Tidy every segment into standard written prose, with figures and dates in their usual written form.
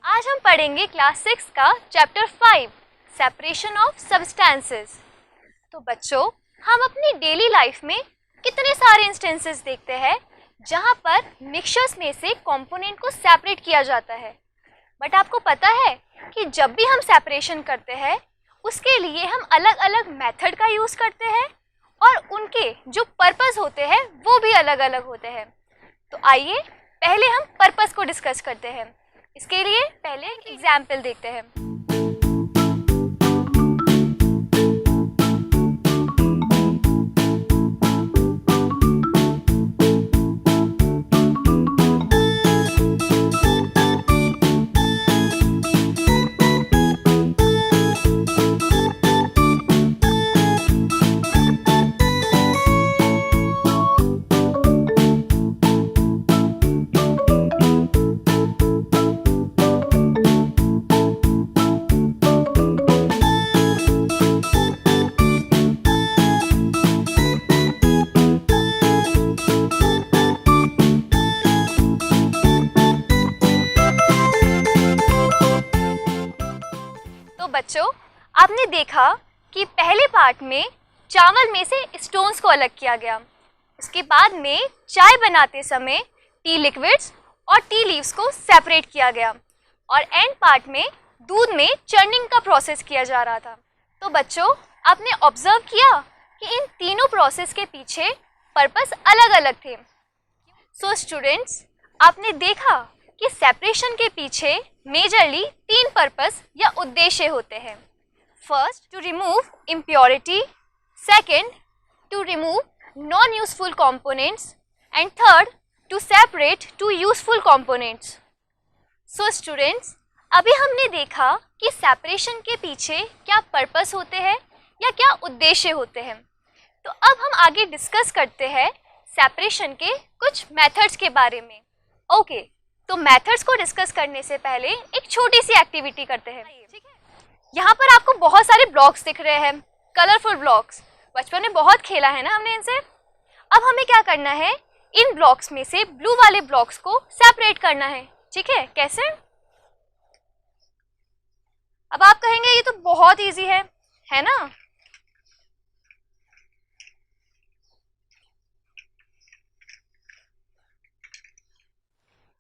आज हम पढ़ेंगे क्लास 6 का चैप्टर 5 सेपरेशन ऑफ सब्सटेंसेस। तो बच्चों, हम अपनी डेली लाइफ में कितने सारे इंस्टेंसेस देखते हैं जहाँ पर मिक्सचर्स में से कंपोनेंट को सेपरेट किया जाता है। बट आपको पता है कि जब भी हम सेपरेशन करते हैं उसके लिए हम अलग अलग मेथड का यूज़ करते हैं और उनके जो पर्पस होते हैं वो भी अलग अलग होते हैं। तो आइए पहले हम पर्पस को डिस्कस करते हैं। इसके लिए पहले एक एग्जाम्पल देखते हैं। बच्चों, आपने देखा कि पहले पार्ट में चावल में से स्टोन्स को अलग किया गया। उसके बाद में चाय बनाते समय टी लिक्विड्स और टी लीव्स को सेपरेट किया गया और एंड पार्ट में दूध में चर्निंग का प्रोसेस किया जा रहा था। तो बच्चों, आपने ऑब्जर्व किया कि इन तीनों प्रोसेस के पीछे पर्पस अलग अलग थे। सो स्टूडेंट्स, आपने देखा कि सेपरेशन के पीछे मेजरली तीन पर्पस या उद्देश्य होते हैं। First, to remove impurity, second, to remove non useful components and third, to separate two useful components. So students, अभी हमने देखा कि सेपरेशन के पीछे क्या पर्पस होते हैं या क्या उद्देश्य होते हैं। तो अब हम आगे डिस्कस करते हैं सेपरेशन के कुछ मेथड्स के बारे में। ओके, तो मेथड्स को डिस्कस करने से पहले एक छोटी सी एक्टिविटी करते हैं। ठीक है, यहाँ पर आपको बहुत सारे ब्लॉक्स दिख रहे हैं, कलरफुल ब्लॉक्स। बचपन में बहुत खेला है ना हमने इनसे। अब हमें क्या करना है, इन ब्लॉक्स में से ब्लू वाले ब्लॉक्स को सेपरेट करना है। ठीक है, कैसे? अब आप कहेंगे ये तो बहुत इजी है ना?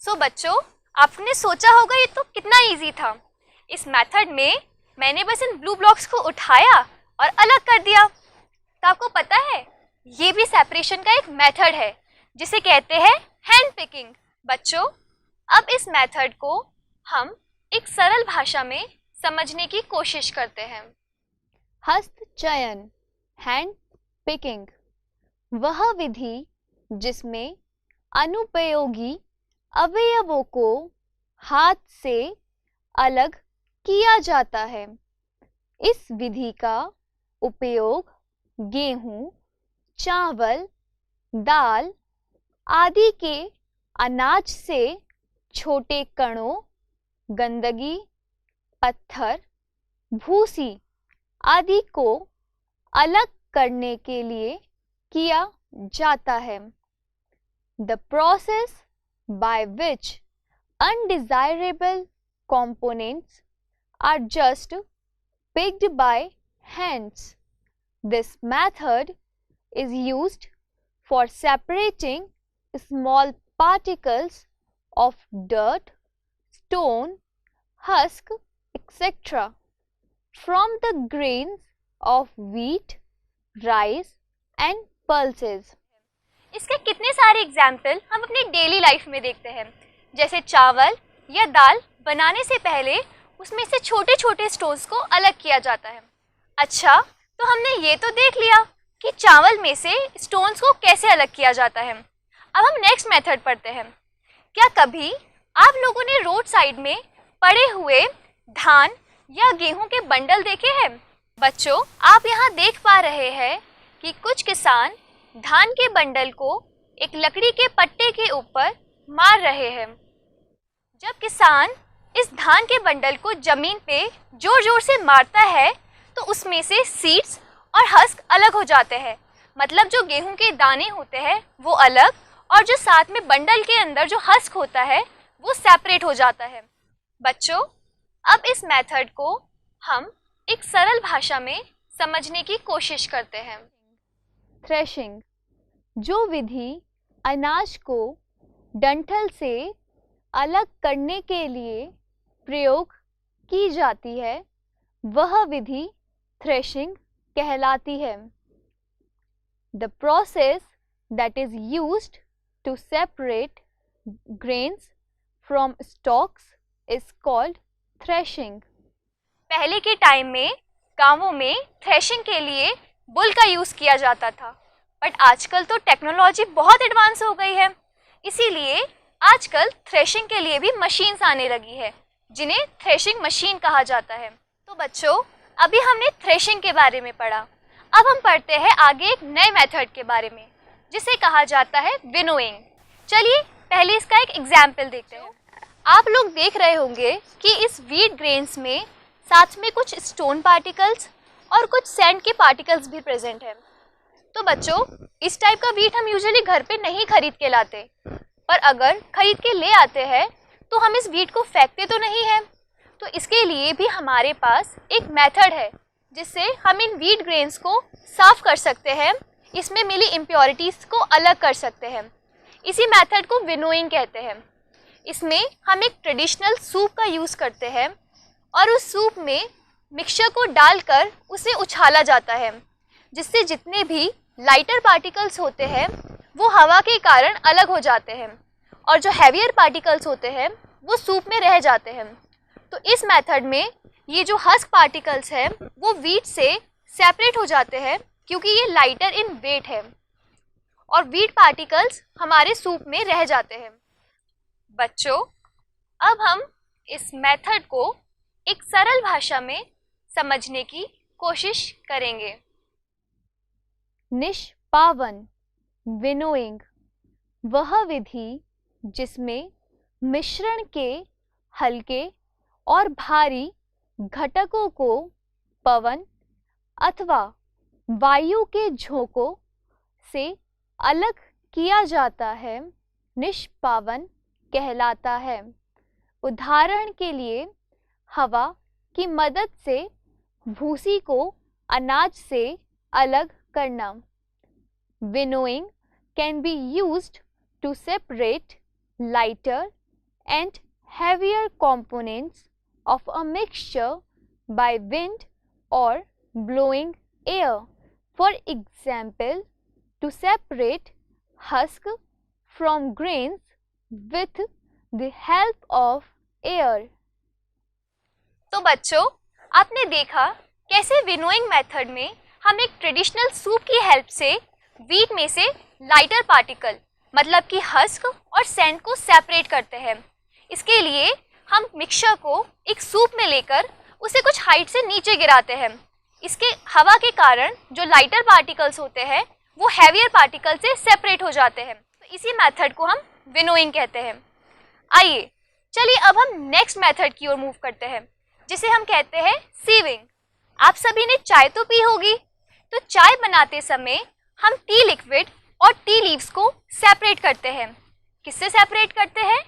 सो बच्चों, आपने सोचा होगा ये तो कितना इजी था। इस मेथड में मैंने बस इन ब्लू ब्लॉक्स को उठाया और अलग कर दिया। तो आपको पता है ये भी सेपरेशन का एक मेथड है जिसे कहते हैं हैंड पिकिंग। बच्चों, अब इस मेथड को हम एक सरल भाषा में समझने की कोशिश करते हैं। हस्त चयन, हैंड पिकिंग, वह विधि जिसमें अनुपयोगी अवयवों को हाथ से अलग किया जाता है। इस विधि का उपयोग गेहूं, चावल, दाल आदि के अनाज से छोटे कणों, गंदगी, पत्थर, भूसी आदि को अलग करने के लिए किया जाता है। The process by which undesirable components are just picked by hands. This method is used for separating small particles of dirt, stone, husk, etc. from the grains of wheat, rice and pulses. इसके कितने सारे example हम अपनी daily life में देखते हैं। जैसे चावल या दाल बनाने से पहले उसमें से छोटे छोटे स्टोन्स को अलग किया जाता है। अच्छा, तो हमने ये तो देख लिया कि चावल में से स्टोन्स को कैसे अलग किया जाता है। अब हम नेक्स्ट मेथड पढ़ते हैं। क्या कभी आप लोगों ने रोड साइड में पड़े हुए धान या गेहूं के बंडल देखे हैं? बच्चों, आप यहाँ देख पा रहे हैं कि कुछ किसान धान के बंडल को एक लकड़ी के पट्टे के ऊपर मार रहे हैं। जब किसान इस धान के बंडल को जमीन पे जोर जोर से मारता है तो उसमें से सीड्स और हस्क अलग हो जाते हैं। मतलब जो गेहूं के दाने होते हैं वो अलग और जो साथ में बंडल के अंदर जो हस्क होता है वो सेपरेट हो जाता है। बच्चों, अब इस मेथड को हम एक सरल भाषा में समझने की कोशिश करते हैं। थ्रेशिंग, जो विधि अनाज को डंठल से अलग करने के लिए प्रयोग की जाती है, वह विधि थ्रेशिंग कहलाती है। The process that is used to separate grains from stalks is called threshing. पहले के टाइम में गांवों में थ्रेशिंग के लिए बुल का यूज़ किया जाता था, बट आजकल तो टेक्नोलॉजी बहुत एडवांस हो गई है, इसीलिए आजकल थ्रेशिंग के लिए भी मशीन्स आने लगी है, जिन्हें थ्रेशिंग मशीन कहा जाता है। तो बच्चों, अभी हमने थ्रेशिंग के बारे में पढ़ा। अब हम पढ़ते हैं आगे एक नए मेथड के बारे में, जिसे कहा जाता है विनोइंग। चलिए पहले इसका एक एग्जाम्पल देखते हैं। आप लोग देख रहे होंगे कि इस व्हीट ग्रेन्स में साथ में कुछ स्टोन पार्टिकल्स और कुछ सैंड के पार्टिकल्स भी प्रेजेंट हैं। तो बच्चों, इस टाइप का व्हीट हम यूजुअली घर पे नहीं खरीद के लाते, पर अगर खरीद के ले आते हैं तो हम इस व्हीट को फेंकते तो नहीं है। तो इसके लिए भी हमारे पास एक मेथड है जिससे हम इन व्हीट ग्रेन्स को साफ कर सकते हैं, इसमें मिली इम्प्योरिटीज़ को अलग कर सकते हैं। इसी मेथड को विनोइंग कहते हैं। इसमें हम एक ट्रेडिशनल सूप का यूज़ करते हैं और उस सूप में मिक्सचर को डालकर उसे उछाला जाता है, जिससे जितने भी लाइटर पार्टिकल्स होते हैं वो हवा के कारण अलग हो जाते हैं और जो हैवियर पार्टिकल्स होते हैं वो सूप में रह जाते हैं। तो इस मेथड में ये जो हस्क पार्टिकल्स हैं वो व्हीट से सेपरेट हो जाते हैं, क्योंकि ये लाइटर इन वेट है और व्हीट पार्टिकल्स हमारे सूप में रह जाते हैं। बच्चों, अब हम इस मेथड को एक सरल भाषा में समझने की कोशिश करेंगे। निष्पावन, विनोइंग, वह विधि जिसमें मिश्रण के हल्के और भारी घटकों को पवन अथवा वायु के झोंकों से अलग किया जाता है, निष्पावन कहलाता है। उदाहरण के लिए हवा की मदद से भूसी को अनाज से अलग करना। Winnowing can be used to separate lighter and heavier components of a mixture by wind or blowing air. For example, to separate husk from grains with the help of air. तो बच्चों, आपने देखा कैसे विनोइंग मेथड में हम एक traditional soup की help से व्हीट में से लाइटर पार्टिकल मतलब कि हस्क और सैंड को सेपरेट करते हैं। इसके लिए हम मिक्सचर को एक सूप में लेकर उसे कुछ हाइट से नीचे गिराते हैं। इसके हवा के कारण जो लाइटर पार्टिकल्स होते हैं वो हैवियर पार्टिकल से सेपरेट हो जाते हैं। तो इसी मेथड को हम विनोइंग कहते हैं। आइए चलिए अब हम नेक्स्ट मेथड की ओर मूव करते हैं, जिसे हम कहते हैं सीविंग। आप सभी ने चाय तो पी होगी, तो चाय बनाते समय हम टी लिक्विड और टी लीव्स को सेपरेट करते हैं। किससे सेपरेट करते हैं?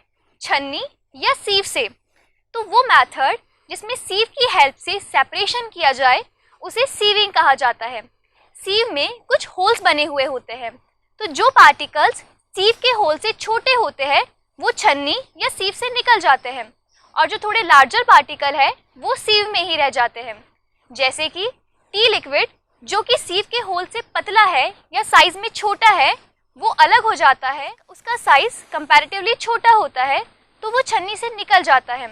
छन्नी या सीव से। तो वो मेथड जिसमें सीव की हेल्प से सेपरेशन किया जाए उसे सीविंग कहा जाता है। सीव में कुछ होल्स बने हुए होते हैं, तो जो पार्टिकल्स सीव के होल से छोटे होते हैं वो छन्नी या सीव से निकल जाते हैं और जो थोड़े लार्जर पार्टिकल है वो सीव में ही रह जाते हैं। जैसे कि टी लिक्विड जो कि सीव के होल से पतला है या साइज में छोटा है वो अलग हो जाता है, उसका साइज कंपैरेटिवली छोटा होता है तो वो छन्नी से निकल जाता है।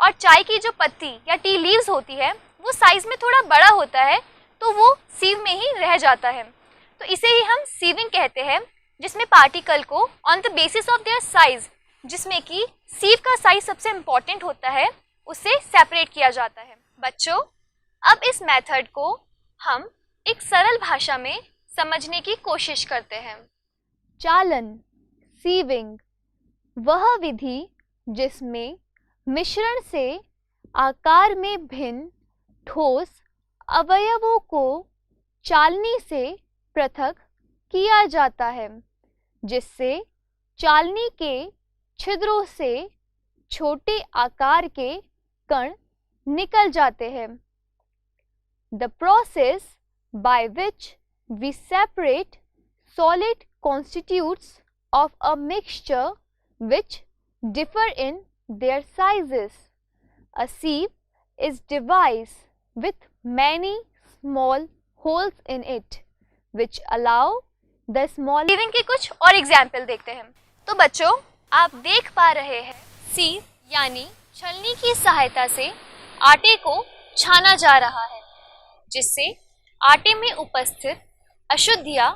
और चाय की जो पत्ती या टी लीव्स होती है वो साइज में थोड़ा बड़ा होता है तो वो सीव में ही रह जाता है। तो इसे ही हम सीविंग कहते हैं, जिसमें पार्टिकल को on the basis of their size, जिसमें कि सीव का साइज सबसे इम्पॉर्टेंट होता है, उससे सेपरेट किया जाता है। बच्चों, अब इस मेथड को हम एक सरल भाषा में समझने की कोशिश करते हैं। चालन, सीविंग, वह विधि जिसमें मिश्रण से आकार में भिन्न ठोस अवयवों को चालनी से पृथक किया जाता है, जिससे चालनी के छिद्रों से छोटे आकार के कण निकल जाते हैं। The process by which we separate solid constitutes of a mixture which differ in their sizes. A sieve is device with many small holes in it which allow the small sieving के कुछ और example देखते हैं। तो बच्चों, आप देख पा रहे हैं सीव यानी छलनी की सहायता से आटे को छाना जा रहा है, जिससे आटे में उपस्थित अशुद्धियां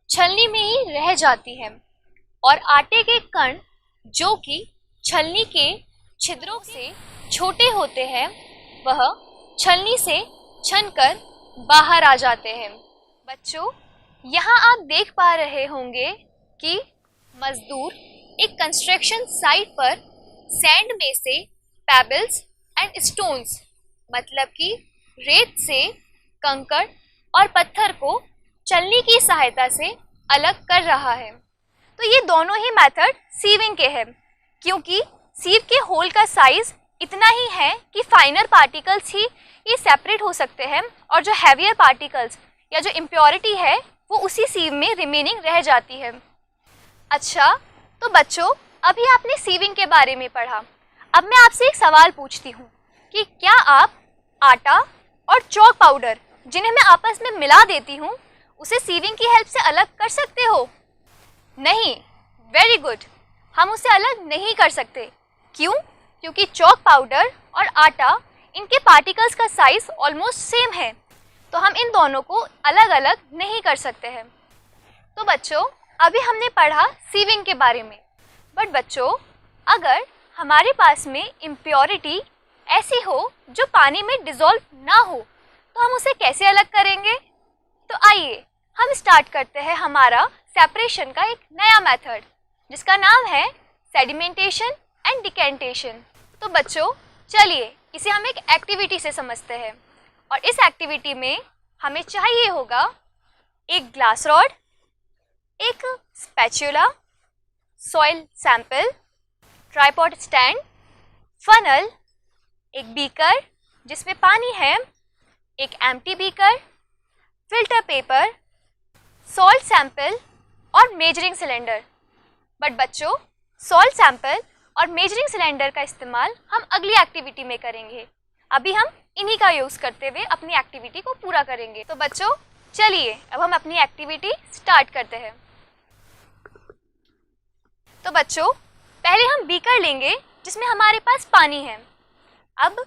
छलनी में ही रह जाती हैं और आटे के कण जो कि छलनी के छिद्रों से छोटे होते हैं वह छलनी से छनकर बाहर आ जाते हैं। बच्चों, यहाँ आप देख पा रहे होंगे कि मजदूर एक कंस्ट्रक्शन साइट पर सैंड में से पेबल्स एंड स्टोन्स मतलब कि रेत से कंकड़ और पत्थर को छलनी की सहायता से अलग कर रहा है। तो ये दोनों ही मेथड सीविंग के हैं, क्योंकि सीव के होल का साइज इतना ही है कि फाइनर पार्टिकल्स ही ये सेपरेट हो सकते हैं और जो हैवियर पार्टिकल्स या जो इम्प्योरिटी है वो उसी सीव में रिमेनिंग रह जाती है। अच्छा, तो बच्चों, अभी आपने सीविंग के बारे में पढ़ा। अब मैं आपसे एक सवाल पूछती हूँ कि क्या आप आटा और चॉक पाउडर जिन्हें मैं आपस में मिला देती हूँ उसे सीविंग की हेल्प से अलग कर सकते हो? नहीं। Very good. हम उसे अलग नहीं कर सकते। क्यों? क्योंकि चॉक पाउडर और आटा इनके पार्टिकल्स का साइज ऑलमोस्ट सेम है, तो हम इन दोनों को अलग अलग नहीं कर सकते हैं। तो बच्चों, अभी हमने पढ़ा सीविंग के बारे में। बट बच्चों, अगर हमारे पास में इम्प्योरिटी ऐसी हो जो पानी में डिसॉल्व ना हो तो हम उसे कैसे अलग करेंगे? तो आइए हम स्टार्ट करते हैं हमारा सेपरेशन का एक नया मेथड, जिसका नाम है सेडिमेंटेशन एंड डिकेंटेशन। तो बच्चों, चलिए इसे हम एक एक्टिविटी से समझते हैं। और इस एक्टिविटी में हमें चाहिए होगा एक ग्लास रॉड, एक spatula, soil sample, tripod stand, funnel, एक बीकर जिसमें पानी है, एक empty beaker, filter paper, salt sample और मेजरिंग सिलेंडर। बट बच्चों, सॉल्ट सैंपल और मेजरिंग सिलेंडर का इस्तेमाल हम अगली एक्टिविटी में करेंगे। अभी हम इन्हीं का यूज़ करते हुए अपनी एक्टिविटी को पूरा करेंगे। तो बच्चों, चलिए अब हम अपनी एक्टिविटी स्टार्ट करते हैं। तो बच्चों, पहले हम बीकर लेंगे जिसमें हमारे पास पानी है। अब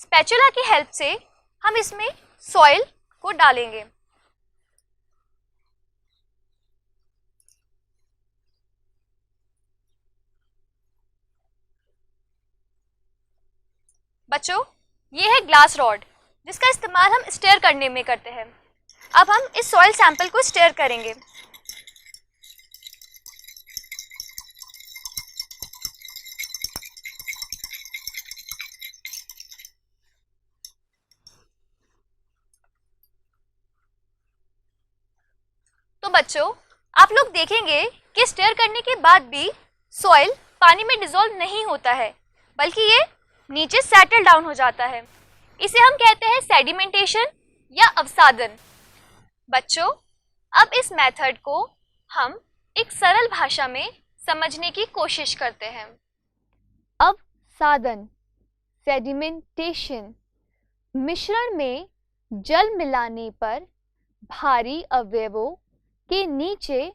स्पैचुला की हेल्प से हम इसमें सॉइल को डालेंगे। बच्चों, ये है ग्लास रॉड जिसका इस्तेमाल हम स्टेयर करने में करते हैं। अब हम इस सॉइल सैंपल को स्टेयर करेंगे। तो बच्चों, आप लोग देखेंगे कि स्टेयर करने के बाद भी सॉइल पानी में डिसॉल्व नहीं होता है, बल्कि ये नीचे सेटल डाउन हो जाता है। इसे हम कहते हैं सेडिमेंटेशन या अवसादन। बच्चों, अब इस मेथड को हम एक सरल भाषा में समझने की कोशिश करते हैं। अब साधन सेडिमेंटेशन मिश्रण में जल मिलाने पर भारी अवयवों के नीचे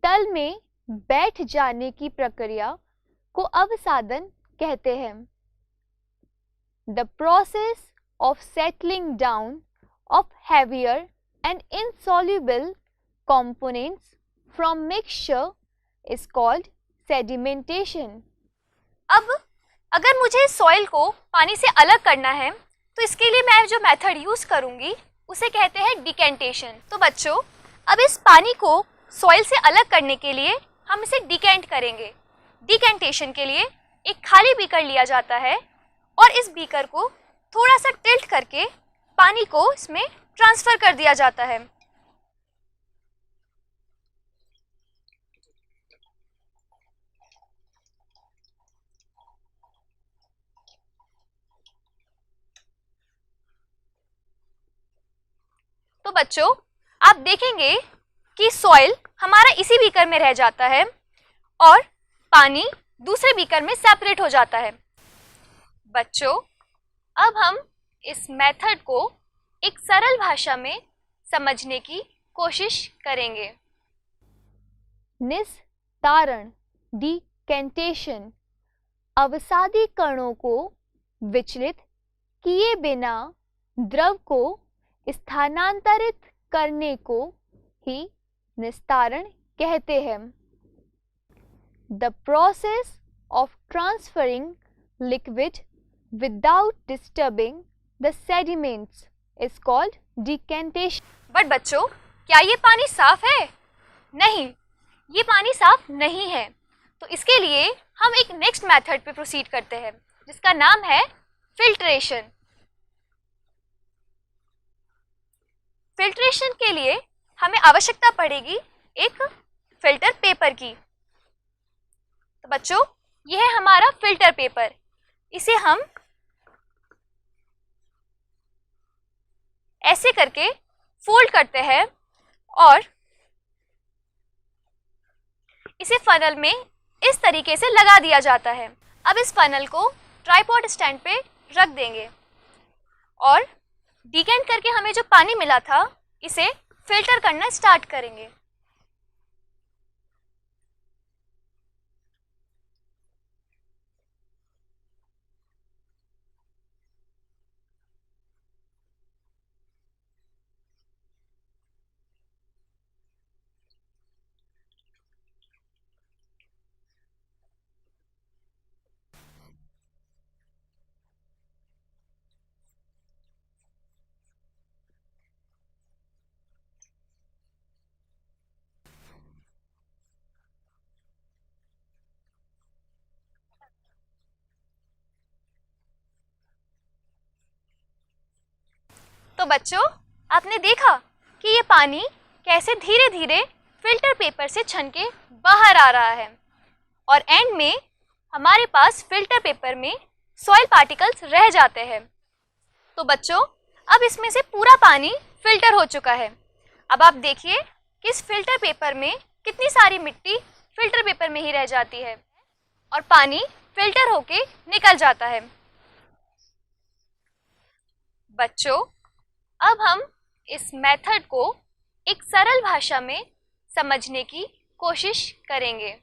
तल में बैठ जाने की प्रक्रिया को अवसादन कहते हैं। The process of settling down of heavier and insoluble components from mixture is called sedimentation. अब अगर मुझे सॉइल को पानी से अलग करना है तो इसके लिए मैं जो मेथड यूज़ करूँगी उसे कहते हैं डिकेंटेशन। तो बच्चों, अब इस पानी को सॉइल से अलग करने के लिए हम इसे डिकेंट करेंगे। डिकेंटेशन के लिए एक खाली बीकर लिया जाता है और इस बीकर को थोड़ा सा टिल्ट करके पानी को इसमें ट्रांसफ़र कर दिया जाता है। तो बच्चों आप देखेंगे कि सॉइल हमारा इसी बीकर में रह जाता है और पानी दूसरे बीकर में सेपरेट हो जाता है। बच्चों अब हम इस मेथड को एक सरल भाषा में समझने की कोशिश करेंगे। निस्तारण डिकेंटेशन अवसादी कणों को विचलित किए बिना द्रव को स्थानांतरित करने को ही निस्तारण कहते हैं। The process of transferring liquid without disturbing the sediments is called decantation. But बच्चों क्या ये पानी साफ है? नहीं, ये पानी साफ नहीं है। तो इसके लिए हम एक नेक्स्ट मेथड पे प्रोसीड करते हैं जिसका नाम है फिल्ट्रेशन। फिल्ट्रेशन के लिए हमें आवश्यकता पड़ेगी एक फिल्टर पेपर की। तो बच्चों यह है हमारा फिल्टर पेपर। इसे हम ऐसे करके फोल्ड करते हैं और इसे फनल में इस तरीके से लगा दिया जाता है। अब इस फनल को ट्राइपॉड स्टैंड पे रख देंगे और डिकेंट करके हमें जो पानी मिला था इसे फिल्टर करना स्टार्ट करेंगे। तो बच्चों आपने देखा कि ये पानी कैसे धीरे धीरे फिल्टर पेपर से छन के बाहर आ रहा है और एंड में हमारे पास फिल्टर पेपर में सॉइल पार्टिकल्स रह जाते हैं। तो बच्चों अब इसमें से पूरा पानी फिल्टर हो चुका है। अब आप देखिए कि इस फिल्टर पेपर में कितनी सारी मिट्टी फिल्टर पेपर में ही रह जाती है और पानी फिल्टर होके निकल जाता है। बच्चों अब हम इस मेथड को एक सरल भाषा में समझने की कोशिश करेंगे।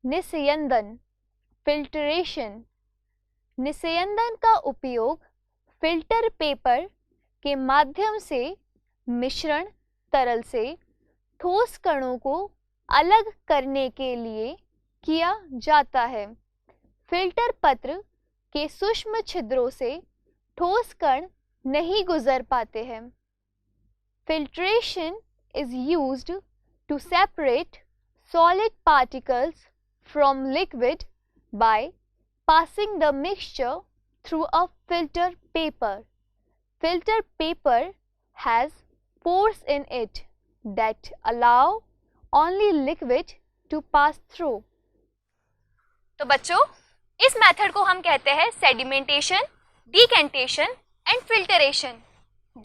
निस्यंदन फिल्ट्रेशन। निस्यंदन का उपयोग फिल्टर पेपर के माध्यम से मिश्रण तरल से ठोस कणों को अलग करने के लिए किया जाता है। फिल्टर पत्र के सूक्ष्म छिद्रों से ठोस कण नहीं गुजर पाते हैं। Filtration is used to separate solid particles from liquid by passing the mixture through a filter paper. Filter paper has pores in it that allow only liquid to pass through. तो बच्चों इस मेथड को हम कहते हैं sedimentation, decantation and filtration.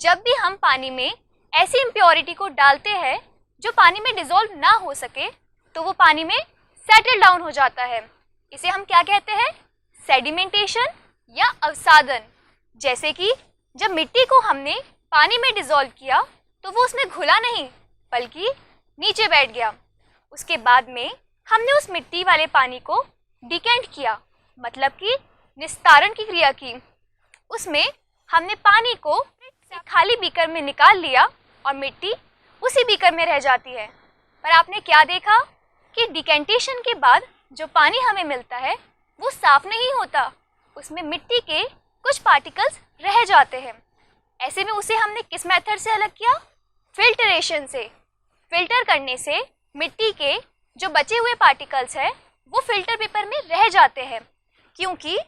जब भी हम पानी में ऐसी इम्प्योरिटी को डालते हैं जो पानी में डिसॉल्व ना हो सके तो वो पानी में सेटल डाउन हो जाता है। इसे हम क्या कहते हैं? सेडिमेंटेशन या अवसादन। जैसे कि जब मिट्टी को हमने पानी में डिसॉल्व किया तो वो उसमें घुला नहीं बल्कि नीचे बैठ गया। उसके बाद में हमने उस मिट्टी वाले पानी को डिकेंट किया, मतलब कि निस्तारण की क्रिया की। उसमें हमने पानी को खाली बीकर में निकाल लिया और मिट्टी उसी बीकर में रह जाती है। पर आपने क्या देखा कि डिकेंटेशन के बाद जो पानी हमें मिलता है वो साफ नहीं होता, उसमें मिट्टी के कुछ पार्टिकल्स रह जाते हैं। ऐसे में उसे हमने किस मेथड से अलग किया? फिल्टरेशन से। फिल्टर करने से मिट्टी के जो बचे हुए पार्टिकल्स हैं वो फिल्टर पेपर में रह जाते हैं, क्योंकि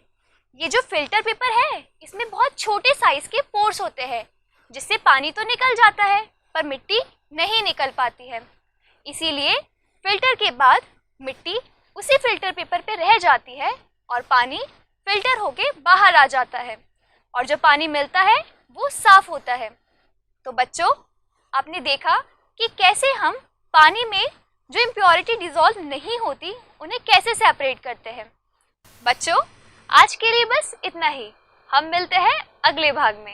ये जो फिल्टर पेपर है इसमें बहुत छोटे साइज के पोर्स होते हैं जिससे पानी तो निकल जाता है पर मिट्टी नहीं निकल पाती है। इसीलिए फिल्टर के बाद मिट्टी उसी फिल्टर पेपर पे रह जाती है और पानी फिल्टर होके बाहर आ जाता है और जो पानी मिलता है वो साफ होता है। तो बच्चों, आपने देखा कि कैसे हम पानी में जो इम्प्योरिटी डिसॉल्व नहीं होती उन्हें कैसे सेपरेट करते हैं। बच्चों, आज के लिए बस इतना ही। हम मिलते हैं अगले भाग में।